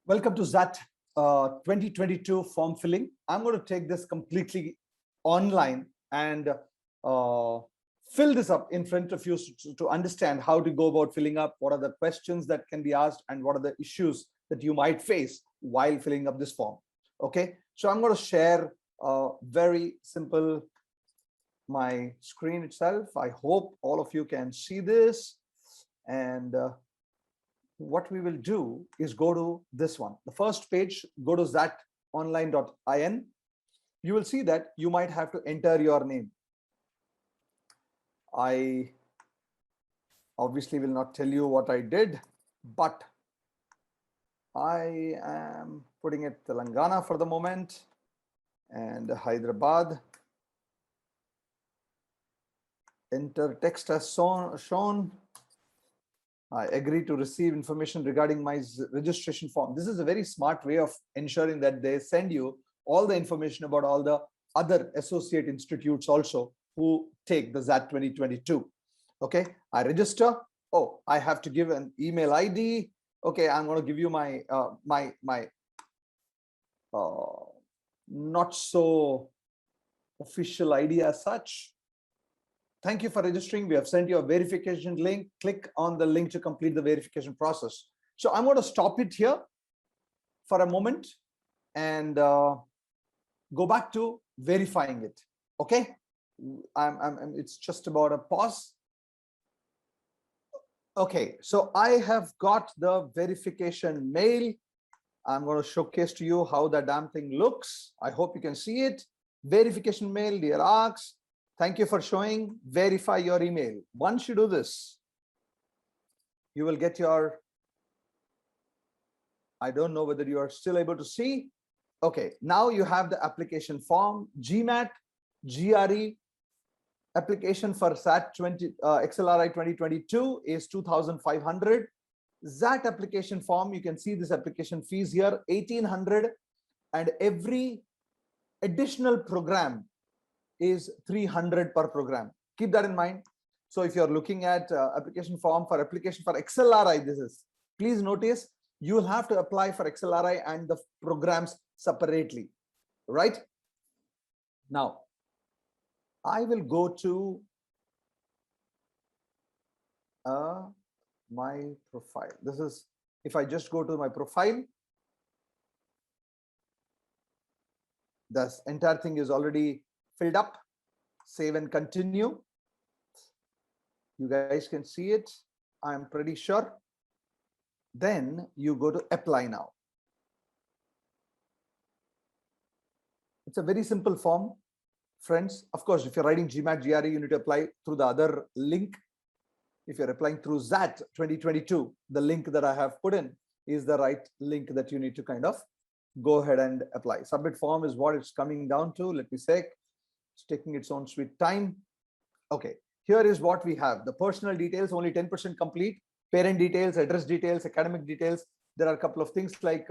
Welcome to XAT 2022 form filling. I'm going to take this completely online and fill this up in front of you to understand how to go about filling up, what are the questions that can be asked, and what are the issues that you might face while filling up this form. Okay, so I'm going to share very simple my screen itself. I hope all of you can see this, and what we will do is go to this one, the first page. Go to xatonline.in. You will see that you might have to enter your name. I obviously will not tell you what I did, but I am putting it Telangana for the moment and Hyderabad. Enter text as shown. I agree to receive information regarding my registration form. This is a very smart way of ensuring that they send you all the information about all the other associate institutes also who take the XAT 2022. Okay, I register. Oh, I have to give an email ID. Okay, I'm going to give you my not so official ID as such. Thank you for registering. We have sent you a verification link. Click on the link to complete the verification process. So I'm going to stop it here for a moment and go back to verifying it. Okay, it's just about a pause. Okay, so I have got the verification mail. I'm going to showcase to you how the damn thing looks. I hope you can see it. Verification mail, dear Arks. Thank you for showing. Verify your email. Once you do this, you will get your, I don't know whether you are still able to see. Okay, now you have the application form. GMAT, GRE application for XAT XLRI 2022 is 2,500. XAT application form, you can see this application fees here, 1,800, and every additional program is 300 per program. Keep that in mind. So if you're looking at application for XLRI, this is, please notice you will have to apply for XLRI and the programs separately, right? Now, I will go to my profile. This is, if I just go to my profile, this entire thing is already filled up. Save and continue. You guys can see it, I'm pretty sure. Then you go to apply now. It's a very simple form, friends. Of course, if you're writing GMAT, GRE, you need to apply through the other link. If you're applying through XAT 2022, the link that I have put in is the right link that you need to kind of go ahead and apply. Submit form is what it's coming down to. Let me check. It's taking its own sweet time. Okay, here is what we have. The personal details, only 10% complete. Parent details, address details, academic details. There are a couple of things like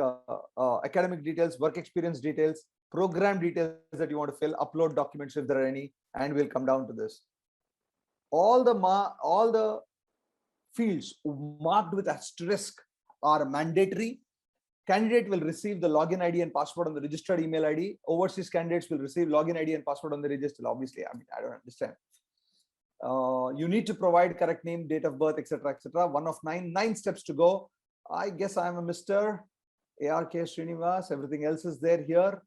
academic details, work experience details, program details that you want to fill, upload documents if there are any, and we'll come down to this. All the fields marked with asterisk are mandatory. Candidate will receive the login ID and password on the registered email ID. Overseas candidates will receive login ID and password on the register. Obviously, I mean, I don't understand. You need to provide correct name, date of birth, etc., etc. 1 of 9 steps to go. I guess I'm a Mr. Arks Shrinivas. Everything else is there here.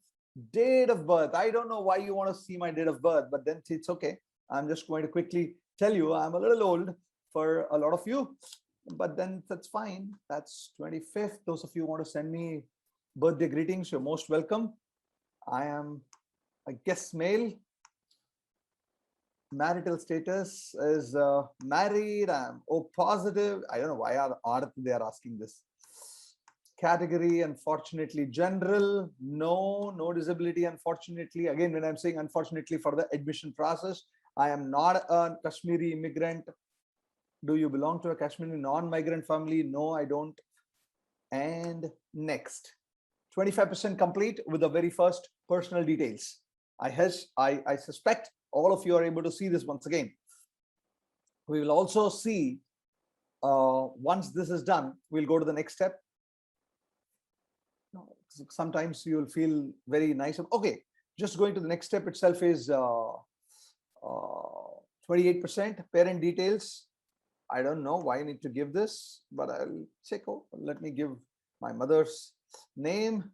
Date of birth. I don't know why you want to see my date of birth, but then it's okay. I'm just going to quickly tell you I'm a little old for a lot of you. But then that's fine. That's 25th. Those of you who want to send me birthday greetings, you're most welcome. I am a guest male. Marital status is married. I'm O positive. I don't know why they are asking this. Category, unfortunately, general. No disability, unfortunately. Again, when I'm saying unfortunately for the admission process, I am not a Kashmiri immigrant. Do you belong to a Kashmiri non-migrant family? No, I don't. And next, 25% complete with the very first personal details. I suspect all of you are able to see this once again. We will also see, once this is done, we'll go to the next step. Sometimes you will feel very nice. Okay, just going to the next step itself is 28% parent details. I don't know why I need to give this, but I'll check. Oh, let me give my mother's name.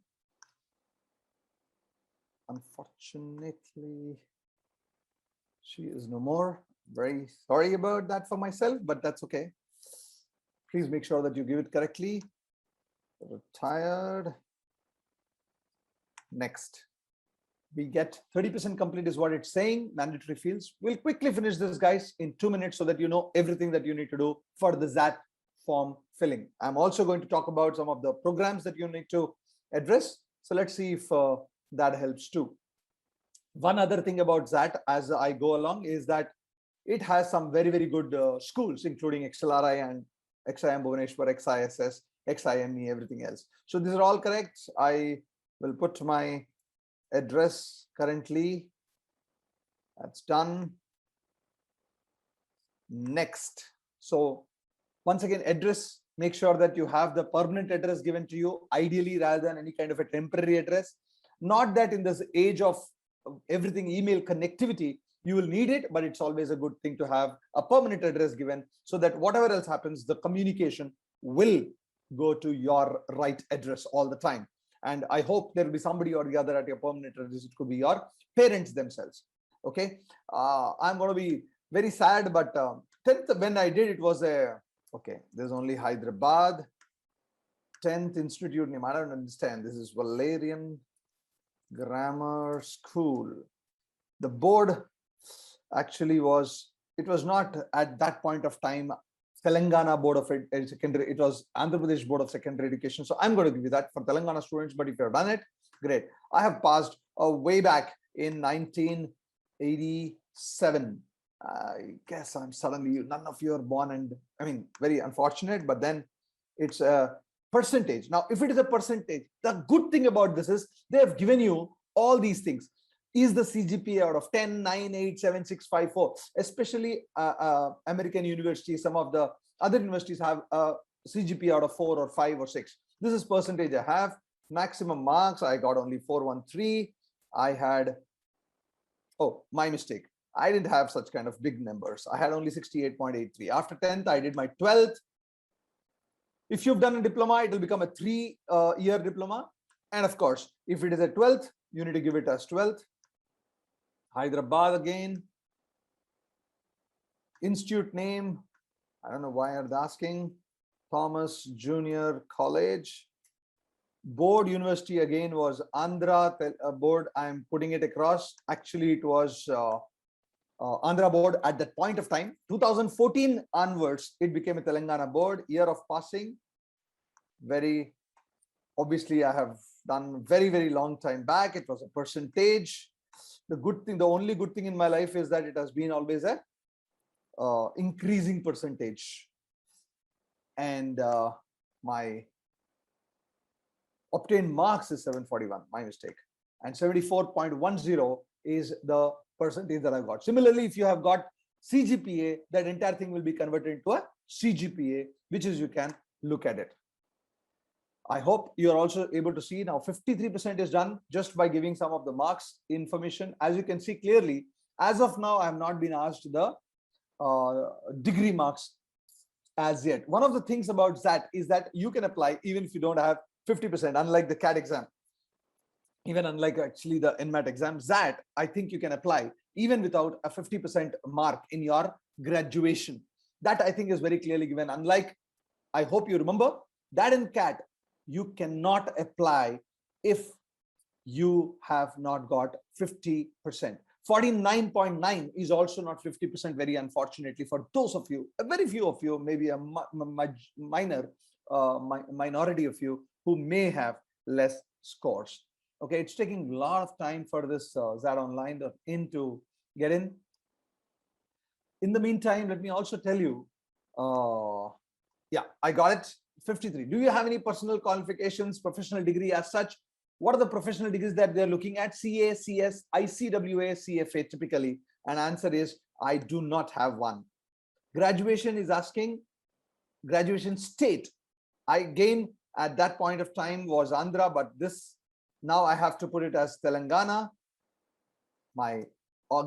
Unfortunately, she is no more. Very sorry about that for myself, but that's okay. Please make sure that you give it correctly. Retired. Next. We get 30% complete is what it's saying, mandatory fields. We'll quickly finish this, guys, in 2 minutes so that you know everything that you need to do for the XAT form filling. I'm also going to talk about some of the programs that you need to address. So let's see if that helps too. One other thing about XAT as I go along is that it has some very, very good schools, including XLRI and XIM Bhubaneswar, XISS, XIME, everything else. So these are all correct. I will put my address currently. That's done. Next. So once again, address, make sure that you have the permanent address given to you, ideally rather than any kind of a temporary address. Not that in this age of everything email connectivity, you will need it, but it's always a good thing to have a permanent address given so that whatever else happens, the communication will go to your right address all the time. And I hope there will be somebody or the other at your permanent address. It could be your parents themselves. Okay. I'm going to be very sad, but 10th, when I did, it was okay, there's only Hyderabad. 10th institute name. I don't understand. This is Valerian Grammar School. The board actually it was not at that point of time Telangana Board of Secondary, it was Andhra Pradesh Board of Secondary Education. So I'm going to give you that for Telangana students, but if you've done it, great. I have passed way back in 1987. I guess I'm suddenly, none of you are born, and I mean, very unfortunate, but then it's a percentage. Now, if it is a percentage, the good thing about this is they have given you all these things. Is the CGPA out of 10, 9, 8, 7, 6, 5, 4, especially American universities, some of the other universities have a CGPA out of 4 or 5 or 6. This is percentage I have. Maximum marks, I got only 413. I had, oh, my mistake. I didn't have such kind of big numbers. I had only 68.83. After 10th, I did my 12th. If you've done a diploma, it will become a 3-year diploma. And of course, if it is a 12th, you need to give it as 12th. Hyderabad again. Institute name, I don't know why are they asking. Thomas Junior College. Board university again was Andhra Board. I'm putting it across. Actually, it was Andhra Board at that point of time. 2014 onwards, it became a Telangana Board. Year of passing. Very obviously, I have done very, very long time back. It was a percentage. The good thing, the only good thing in my life is that it has been always a increasing percentage. And my obtained marks is 741, my mistake. And 74.10 is the percentage that I got. Similarly, if you have got CGPA, that entire thing will be converted into a CGPA, which is you can look at it. I hope you are also able to see now 53% is done just by giving some of the marks information. As you can see clearly, as of now, I have not been asked the degree marks as yet. One of the things about XAT is that you can apply even if you don't have 50%, unlike the CAT exam. Even unlike actually the NMAT exam, XAT, I think you can apply even without a 50% mark in your graduation. That I think is very clearly given. Unlike, I hope you remember that in CAT, you cannot apply if you have not got 50%. 49.9 is also not 50%, very unfortunately for those of you, a very few of you, maybe a minority of you who may have less scores. Okay, it's taking a lot of time for this XAT Online to get in. In the meantime, let me also tell you, yeah, I got it. 53. Do you have any personal qualifications, professional degree as such? What are the professional degrees that they're looking at? CA, CS, ICWA, CFA typically. And answer is, I do not have one. Graduation is asking graduation state. I again at that point of time was Andhra, but this now I have to put it as Telangana, my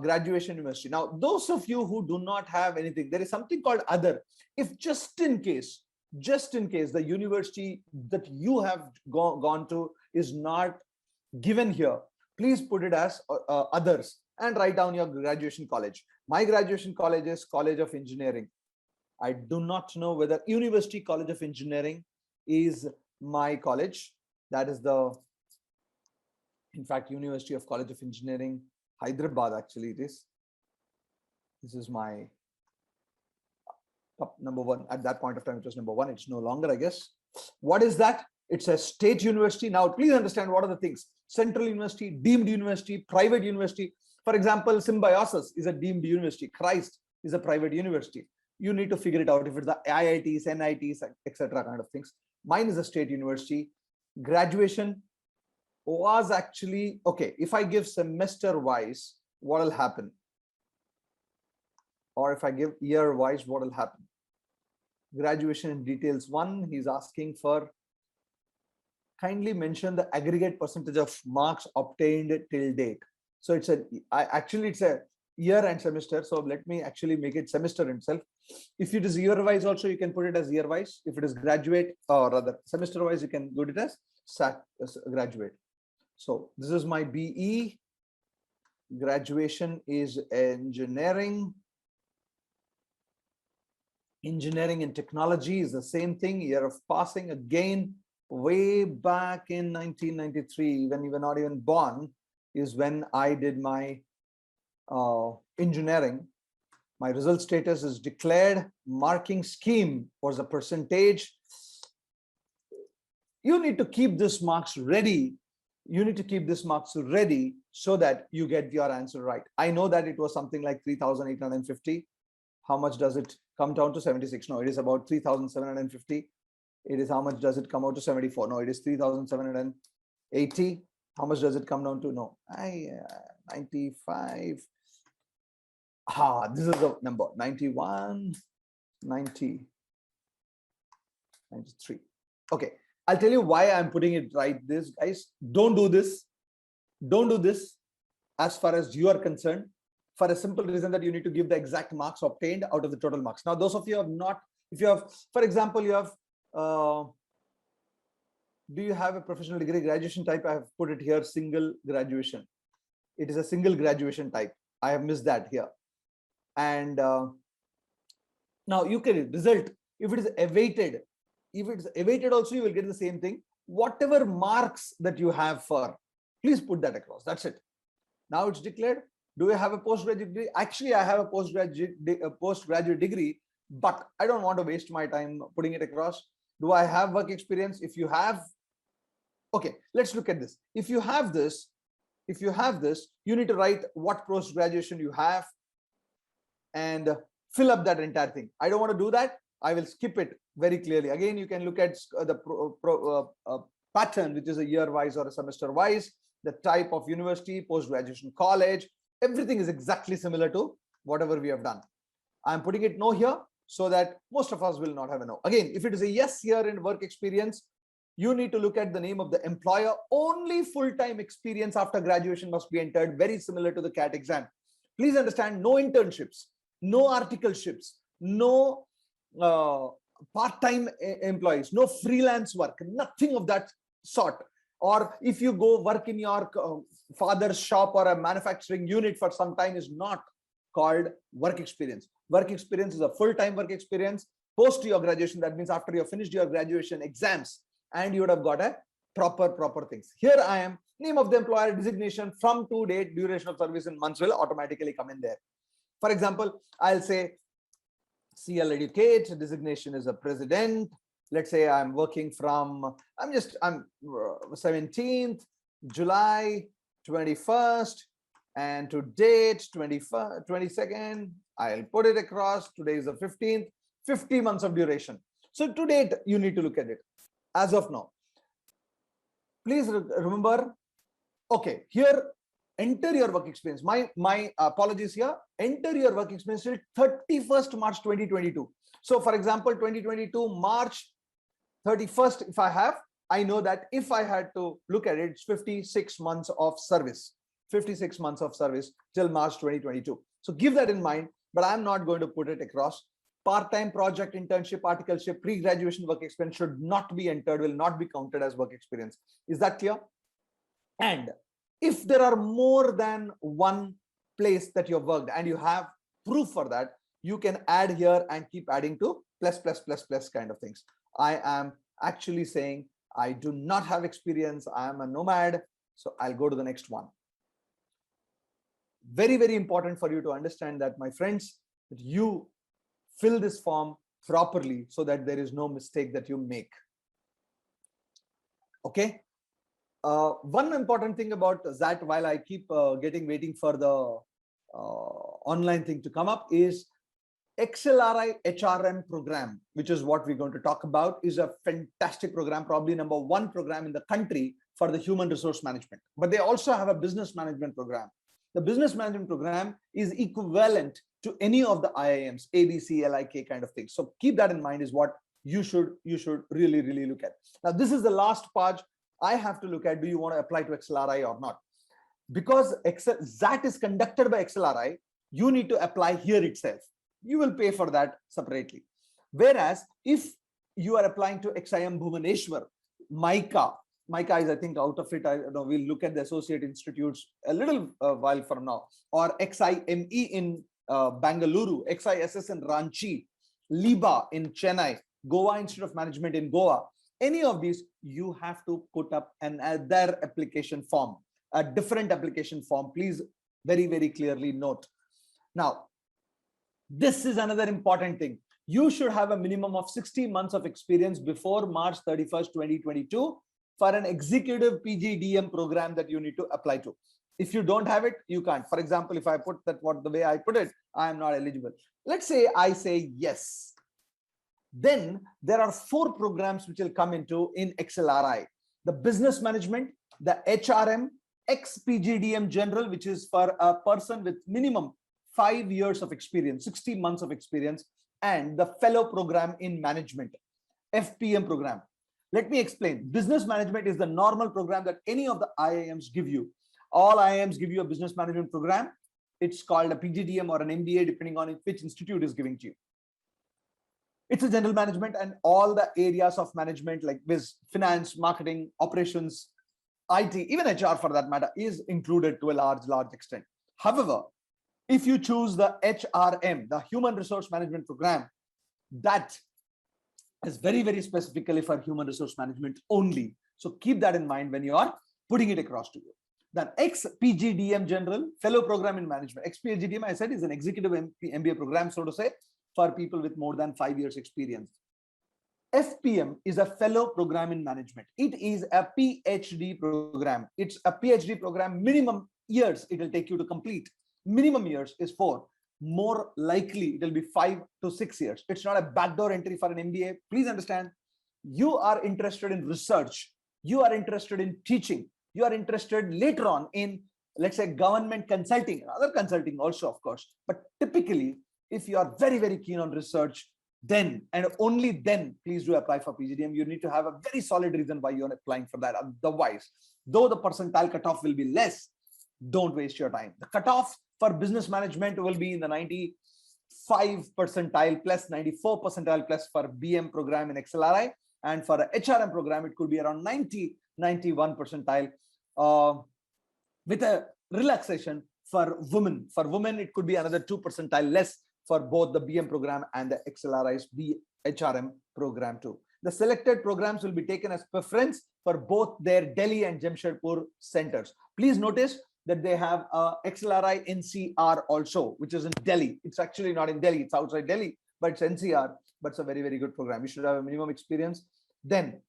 graduation university. Now, those of you who do not have anything, there is something called other. If just in case the university that you have gone to is not given here, please put it as others and write down your graduation college. My graduation college is College of Engineering. I do not know whether University College of Engineering is my college. That is the, in fact, University of College of Engineering, Hyderabad, actually it is. This is my top number one. At that point of time, it was number one. It's no longer, I guess. What is that? It's a state university. Now, please understand what are the things. Central university, deemed university, private university. For example, Symbiosis is a deemed university. Christ is a private university. You need to figure it out if it's the IITs, NITs, etc. kind of things. Mine is a state university. Graduation was actually, okay, if I give semester wise, what will happen? Or if I give year wise, what will happen? Graduation in details 1, he's asking for, kindly mention the aggregate percentage of marks obtained till date. So it's actually it's a year and semester. So let me actually make it semester itself. If it is year wise also, you can put it as year wise. If it is graduate, or rather semester wise, you can put it as graduate. So this is my BE. Graduation is engineering. Engineering and technology is the same thing. Year of passing, again, way back in 1993, when you were not even born, is when I did my engineering. My result status is declared. Marking scheme was a percentage. You need to keep this marks ready. You need to keep this marks ready so that you get your answer right. I know that it was something like 3,850. How much does it come down to? 76. No, it is about 3,750. It is how much does it come out to? 74. No, it is 3,780. How much does it come down to? No, 95. This is the number. 91, 90, 93. Okay, I'll tell you why I'm putting it right. This, guys, don't do this. Don't do this as far as you are concerned, for a simple reason that you need to give the exact marks obtained out of the total marks. Now, those of you have not, if you have, for example, you have, do you have a professional degree graduation type? I have put it here, single graduation. It is a single graduation type. I have missed that here. And now you can result, if it is awaited, also, you will get the same thing. Whatever marks that you have for, please put that across. That's it. Now it's declared. Do I have a postgraduate degree? Actually, I have a postgraduate degree, but I don't want to waste my time putting it across. Do I have work experience? If you have, okay, let's look at this. If you have this, you need to write what post graduation you have and fill up that entire thing. I don't want to do that. I will skip it very clearly. Again, you can look at the pattern, which is a year wise or a semester wise, the type of university, post-graduation college, everything is exactly similar to whatever we have done. I'm putting it no here so that most of us will not have a no. Again, if it is a yes here in work experience, you need to look at the name of the employer. Only full-time experience after graduation must be entered, very similar to the CAT exam. Please understand, no internships, no articleships, no part-time employees, no freelance work, nothing of that sort. Or if you go work in your father's shop or a manufacturing unit for some time, is not called work experience. Work experience is a full-time work experience post your graduation. That means after you have finished your graduation exams and you would have got a proper things. Here I am, name of the employer, designation, from to date, duration of service in months will automatically come in there. For example, I'll say CL Educate, designation is a president. Let's say I'm working from, I'm 17th July 21st and to date 22nd. I'll put it across. Today is the 15th, 50 months of duration. So to date, you need to look at it as of now. Please remember, okay, here enter your work experience. My apologies here. Enter your work experience till 31st March 2022. So for example, 2022 March 31st, if I know that if I had to look at it, it's 56 months of service. 56 months of service till March 2022. So keep that in mind, but I'm not going to put it across. Part-time project, internship, articleship, pre-graduation work experience should not be entered, will not be counted as work experience. Is that clear? And if there are more than one place that you've worked and you have proof for that, you can add here and keep adding to plus kind of things. I am actually saying I do not have experience. I am a nomad. So I'll go to the next one. Very, very important for you to understand that, my friends, that you fill this form properly so that there is no mistake that you make. Okay. One important thing about that, while I keep waiting for the online thing to come up, is XLRI HRM program, which is what we're going to talk about, is a fantastic program, probably #1 program in the country for the human resource management. But they also have a business management program. The business management program is equivalent to any of the IIMs, ABC, LIK kind of things. So keep that in mind, is what you should really, really look at. Now, this is the last part I have to look at. Do you want to apply to XLRI or not? Because XAT is conducted by XLRI, you need to apply here itself. You will pay for that separately. Whereas if you are applying to XIM Bhubaneswar, MICA is, I think, out of it. I know we'll look at the associate institutes a little while from now, or XIME in Bangalore, XISS in Ranchi, LIBA in Chennai, Goa Institute of Management in Goa. Any of these, you have to put up another application form, a different application form. Please very, very clearly note. Now, this is another important thing. You should have a minimum of 60 months of experience before March 31st, 2022 for an executive PGDM program that you need to apply to. If you don't have it, you can't. For example, if I put that the way I put it, I am not eligible. Let's say I say yes. Then there are 4 programs which will come in XLRI: the business management, the HRM, XPGDM general, which is for a person with minimum 5 years of experience, 60 months of experience, and the fellow program in management, FPM program. Let me explain. Business management is the normal program that any of the IIMs give you. All IIMs give you a business management program. It's called a PGDM or an MBA, depending on which institute is giving to you. It's a general management, and all the areas of management like finance, marketing, operations, IT, even HR for that matter, is included to a large extent. However, if you choose the HRM, the Human Resource Management Program, that is very, very specifically for human resource management only. So keep that in mind when you are putting it across to you. Then XPGDM General, Fellow Program in Management. XPGDM, I said, is an executive MBA program, so to say, for people with more than 5 years experience. FPM is a Fellow Program in Management. It is a PhD program. It's a PhD program. Minimum years it will take you to complete. Minimum years is 4. More likely it will be 5 to 6 years. It's not a backdoor entry for an MBA. Please understand, you are interested in research, you are interested in teaching, you are interested later on in, let's say, government consulting, other consulting also, of course. But typically, if you are very, very keen on research, then and only then, please do apply for PGDM. You need to have a very solid reason why you're applying for that. Otherwise, though the percentile cutoff will be less, don't waste your time. The cutoff for business management will be in the 95 percentile plus, 94 percentile plus for BM program in XLRI. And for a HRM program, it could be around 90, 91 percentile with a relaxation for women. For women, it could be another 2 percentile less for both the BM program and the XLRI's HRM program too. The selected programs will be taken as preference for both their Delhi and Jamshedpur centers. Please notice that they have XLRI NCR also, which is in Delhi. It's actually not in Delhi, it's outside Delhi, but it's NCR, but it's a very, very good program. You should have a minimum experience. Then,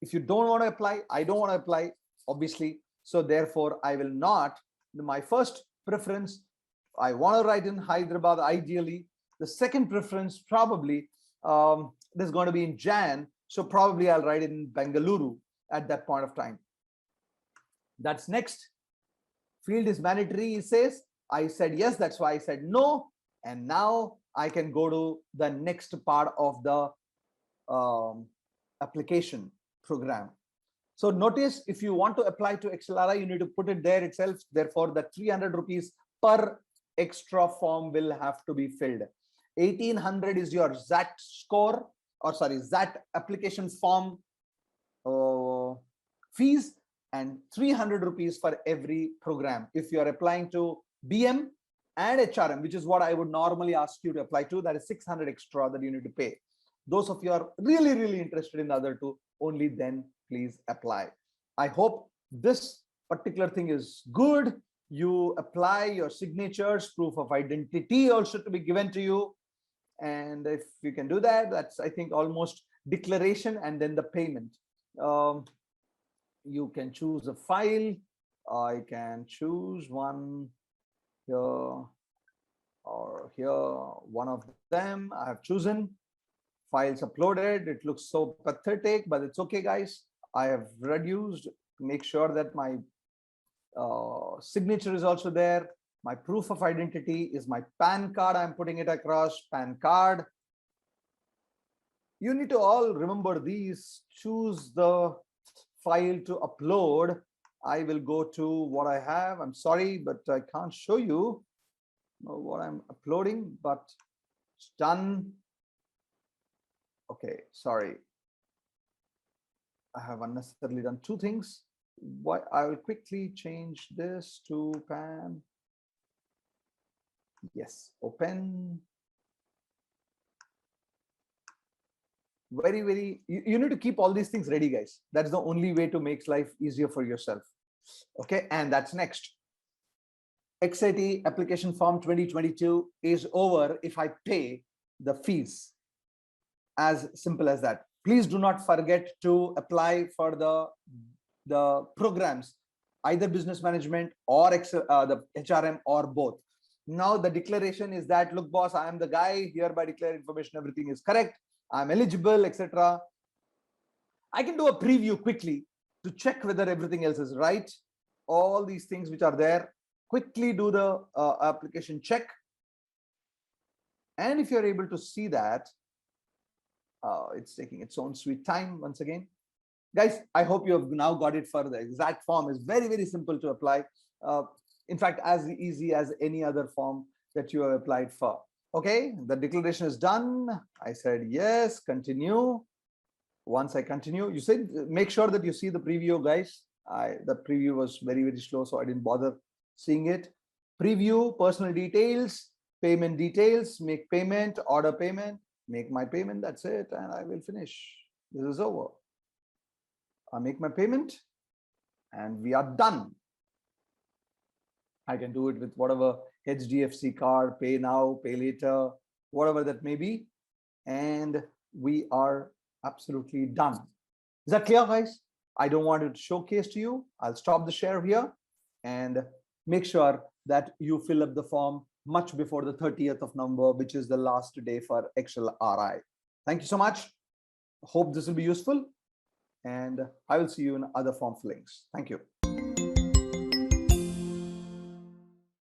if you don't want to apply, I don't want to apply, obviously. So therefore, I will not. My first preference, I want to write in Hyderabad, ideally. The second preference, probably, there's going to be in Jan. So probably I'll write it in Bangalore at that point of time. That's next. Field is mandatory, he says. I said yes, that's why I said no. And now I can go to the next part of the application program. So notice, if you want to apply to XLRI, you need to put it there itself. Therefore, the 300 rupees per extra form will have to be filled. 1800 is your XAT score, or sorry, XAT application form fees, and 300 rupees for every program. If you are applying to BM and HRM, which is what I would normally ask you to apply to, that is 600 extra that you need to pay. Those of you are really, really interested in the other two, only then please apply. I hope this particular thing is good. You apply your signatures, proof of identity also to be given to you. And if you can do that, that's, I think, almost declaration and then the payment. You can choose a file. I can choose one here or here, one of them I have chosen. Files uploaded. It looks so pathetic, but it's okay, guys. I have reduced to make sure that my signature is also there. My proof of identity is my PAN card. I'm putting it across, PAN card. You need to all remember these. Choose the file to upload. I will go to what I have. I'm sorry, but I can't show you what I'm uploading, but it's done. Okay, sorry. I have unnecessarily done two things. What I will quickly change this to PAN. Yes, open. Very, you need to keep all these things ready, guys. That's the only way to make life easier for yourself. Okay, and that's next. XAT application form 2022 is over if I pay the fees. As simple as that. Please do not forget to apply for the programs, either business management or the HRM or both. Now the declaration is that, look, boss, I am the guy, hereby declare information, everything is correct, I'm eligible, etc. I can do a preview quickly to check whether everything else is right. All these things which are there, quickly do the application check. And if you're able to see that, it's taking its own sweet time once again. Guys, I hope you have now got it for the exact form. Is very simple to apply. In fact, as easy as any other form that you have applied for. Okay, the declaration is done. I said yes, continue. Once I continue, you said make sure that you see the preview, guys. The preview was very slow, so I didn't bother seeing it. Preview, personal details, payment details, make payment, order payment, make my payment. That's it, and I will finish. This is over. I make my payment, and we are done. I can do it with whatever HDFC card, pay now, pay later, whatever that may be. And we are absolutely done. Is that clear, guys? I don't want to showcase to you. I'll stop the share here and make sure that you fill up the form much before the 30th of November, which is the last day for XLRI. Thank you so much. Hope this will be useful. And I will see you in other form fillings. Thank you.